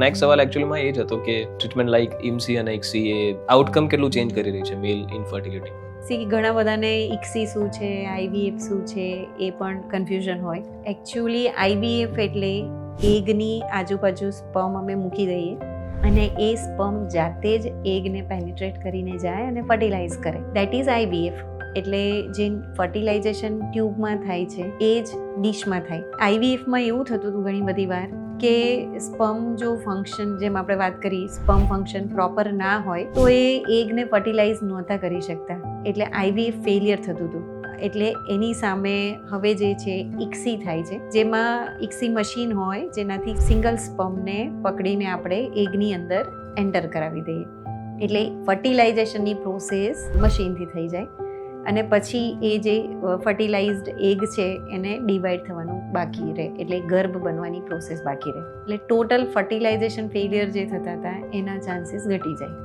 Next સવાલ એકચ્યુઅલીમાં એ જ હતો કે ટ્રીટમેન્ટ લાઈક ઇમ્સી અને એક્સી એ આઉટકમ કેટલું ચેન્જ કરી રહી છે મેલ ઇનફર્ટિલિટી? સી ઘણા બધાને ઇક્સી શું છે, આઈવીએફ શું છે એ પણ કન્ફ્યુઝન હોય. એકચ્યુઅલી આઈવીએફ એટલે એગની આજુબાજુ સ્પર્મ અમે મૂકી દઈએ અને એ સ્પર્મ જાતે જ એગને પેનિટ્રેટ કરીને જાય અને ફર્ટિલાઇઝ કરે. That is IVF. એટલે જે ફર્ટિલાઇઝેશન ટ્યુબમાં થાય છે એ જ ડીશમાં થાય. આઈવીએફમાં એવું થતું હતું ઘણી બધી વાર કે સ્પર્મ જો ફંક્શન, જેમ આપણે વાત કરી, સ્પર્મ ફંક્શન પ્રોપર ના હોય તો એ એગને ફર્ટિલાઇઝ નહોતા કરી શકતા, એટલે આઈવીએફ ફેલિયર થતું હતું. એટલે એની સામે હવે જે છે ઇક્સી થાય છે, જેમાં ઇક્સી મશીન હોય જેનાથી સિંગલ સ્પર્મને પકડીને આપણે એગની અંદર એન્ટર કરાવી દઈએ. એટલે ફર્ટિલાઇઝેશનની પ્રોસેસ મશીનથી થઈ જાય અને પછી એ જે ફર્ટિલાઇઝ્ડ એગ છે એને ડિવાઈડ થવાનું બાકી રહે, એટલે ગર્ભ બનવાની પ્રોસેસ બાકી રહે. એટલે ટોટલ ફર્ટિલાઇઝેશન ફેલિયર જે થતા હતા એના ચાન્સીસ ઘટી જાય.